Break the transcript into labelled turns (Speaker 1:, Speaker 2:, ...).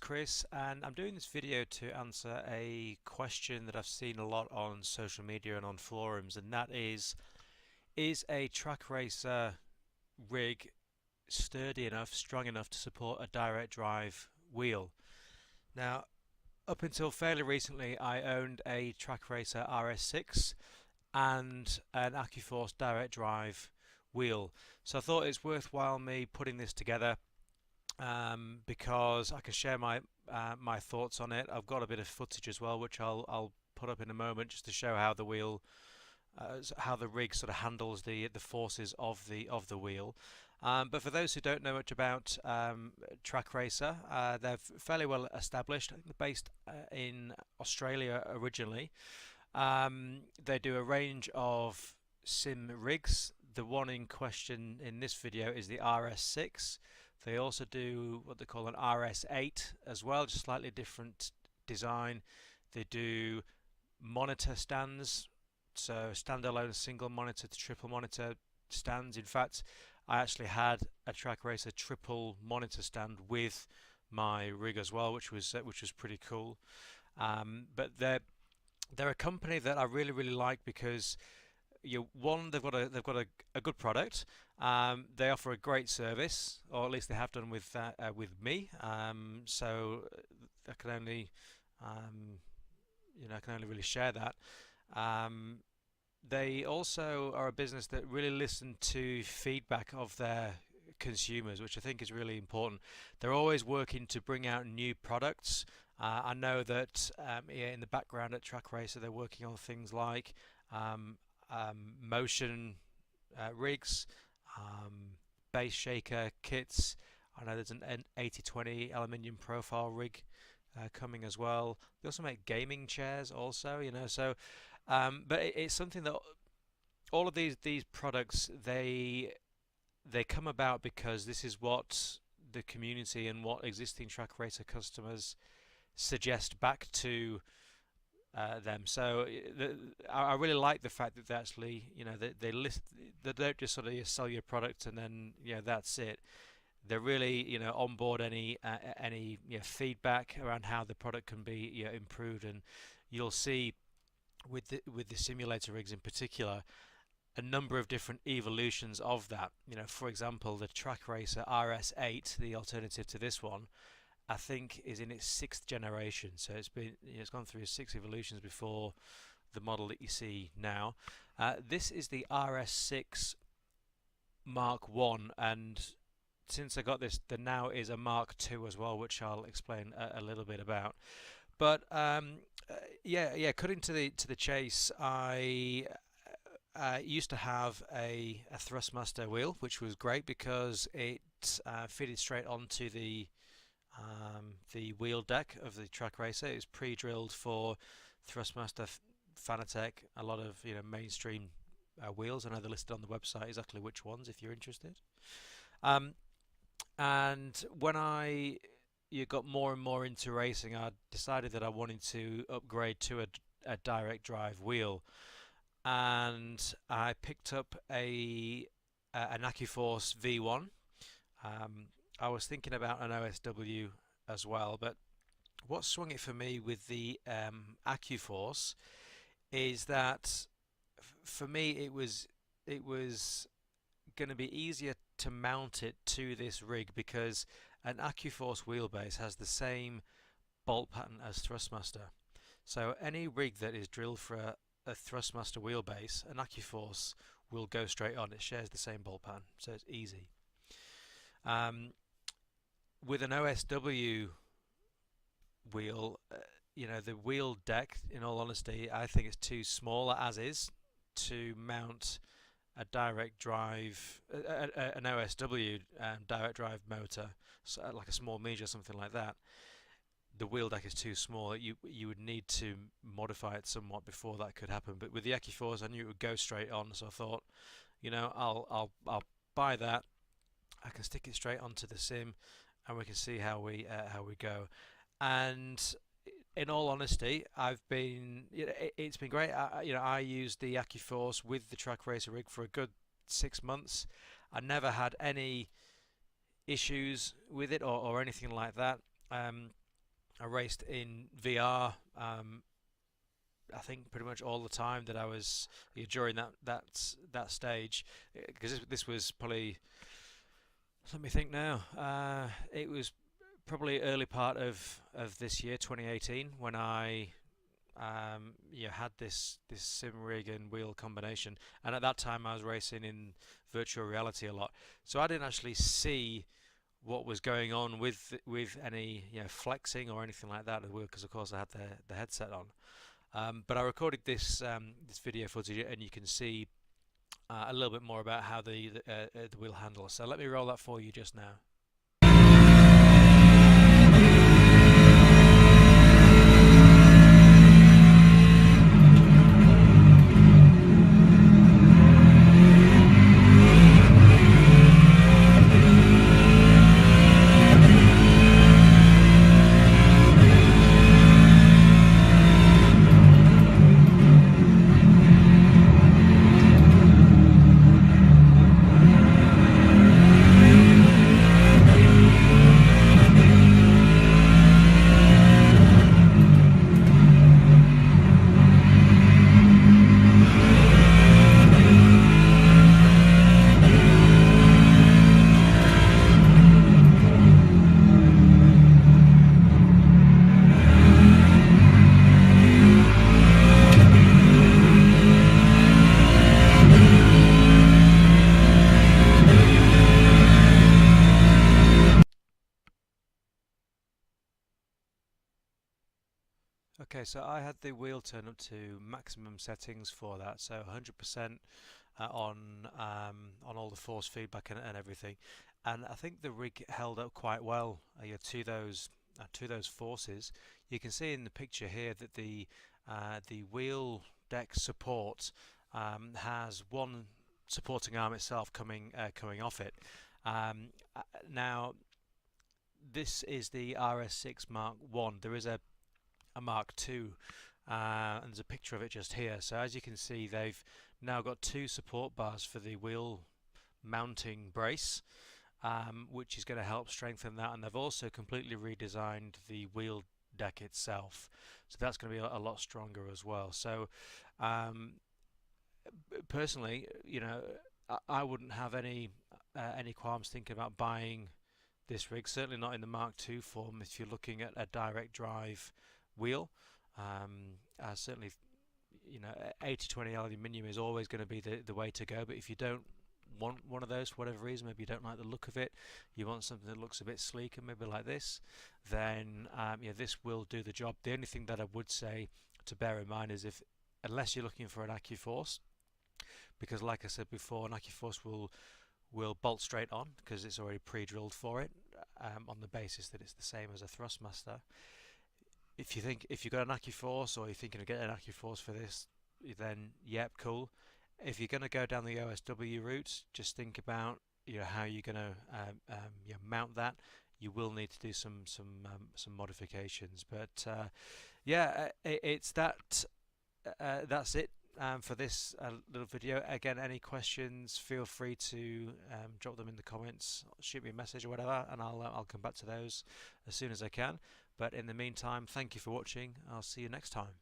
Speaker 1: Chris, and I'm doing this video to answer a question that I've seen a lot on social media and on forums, and that is a track racer rig sturdy enough, strong enough to support a direct drive wheel? Now, up until fairly recently, I owned a Track Racer RS6 and an AccuForce direct drive wheel, so I thought it's worthwhile me putting this together because I can share my thoughts on it. I've got a bit of footage as well, which I'll put up in a moment, just to show how the wheel, how the rig sort of handles the forces of the wheel. But for those who don't know much about Track Racer, they're fairly well established. I think they're based in Australia originally. They do a range of sim rigs. The one in question in this video is the RS6. They also do what they call an RS8 as well, just slightly different design. They do monitor stands, so standalone single monitor to triple monitor stands. In fact, I actually had a Track Racer triple monitor stand with my rig as well, which was pretty cool. But they're a company that I really like because they've got a good product. They offer a great service, or at least they have done with me. So I can only I can only really share that. They also are a business that really listen to feedback of their consumers, which I think is really important. They're always working to bring out new products. I know that in the background at Track Racer, they're working on things like motion rigs, base shaker kits. I know there's an 8020 aluminium profile rig coming as well. They also make gaming chairs also, so but it's something that all of these products, they come about because this is what the community and what existing Track Racer customers suggest back to them. So I really like the fact that they actually, they list, they don't just sort of sell your product and then that's it. They're really on board any feedback around how the product can be improved, and you'll see with the simulator rigs in particular a number of different evolutions of that. For example, the Track Racer RS8, the alternative to this one, I think is in its 6th generation, so it's gone through 6 evolutions before the model that you see now. This is the RS6 Mark 1, and since I got this, the now is a Mark 2 as well, which I'll explain a little bit about. But cutting to the chase, I used to have a Thrustmaster wheel, which was great because it fitted straight onto the wheel deck of the Track Racer. It's pre-drilled for Thrustmaster, Fanatec, a lot of mainstream wheels. I know they're listed on the website exactly which ones if you're interested. And when I got more and more into racing, I decided that I wanted to upgrade to a direct drive wheel, and I picked up an AccuForce V1. I was thinking about an OSW as well, but what swung it for me with the AccuForce is that for me it was going to be easier to mount it to this rig because an AccuForce wheelbase has the same bolt pattern as Thrustmaster. So any rig that is drilled for a Thrustmaster wheelbase, an AccuForce will go straight on. It shares the same bolt pattern, so it's easy. With an OSW wheel, the wheel deck, in all honesty, I think it's too small as is to mount a direct drive, an OSW direct drive motor, so like a small Meja or something like that. The wheel deck is too small. You would need to modify it somewhat before that could happen. But with the AccuForce, I knew it would go straight on, so I thought, I'll buy that. I can stick it straight onto the sim, and we can see how we go. And in all honesty, it's been great. I used the AccuForce with the Track Racer rig for a good 6 months. I never had any issues with it or anything like that. I raced in VR. I think pretty much all the time that I was during that stage, because this was probably, let me think now. It was probably early part of this year, 2018, when I had this sim rig and wheel combination, and at that time I was racing in virtual reality a lot, so I didn't actually see what was going on with any flexing or anything like that of the wheel, because of course I had the headset on. But I recorded this video footage, and you can see a little bit more about how the wheel handles. So let me roll that for you just now. Okay, so I had the wheel turned up to maximum settings for that, so 100% on all the force feedback and everything, and I think the rig held up quite well to those forces. You can see in the picture here that the wheel deck support has one supporting arm itself coming off it. Now this is the RS6 Mark 1. There is a Mark II, and there's a picture of it just here. So as you can see, they've now got two support bars for the wheel mounting brace, which is going to help strengthen that, and they've also completely redesigned the wheel deck itself, so that's going to be a lot stronger as well. So personally, I wouldn't have any qualms thinking about buying this rig, certainly not in the Mark II form if you're looking at a direct drive wheel. Certainly, 80/20 aluminium is always going to be the way to go, but if you don't want one of those for whatever reason, maybe you don't like the look of it, you want something that looks a bit sleeker, maybe like this, then this will do the job. The only thing that I would say to bear in mind is, unless you're looking for an AccuForce, because like I said before, an AccuForce will bolt straight on because it's already pre-drilled for it, on the basis that it's the same as a Thrustmaster. If you've got an AccuForce, or you're thinking of getting an AccuForce for this, then yep, cool. If you're going to go down the OSW route, just think about how you're going to mount that. You will need to do some modifications, but it's that. That's it for this little video. Again, any questions, feel free to drop them in the comments, shoot me a message or whatever, and I'll come back to those as soon as I can. But in the meantime, thank you for watching. I'll see you next time.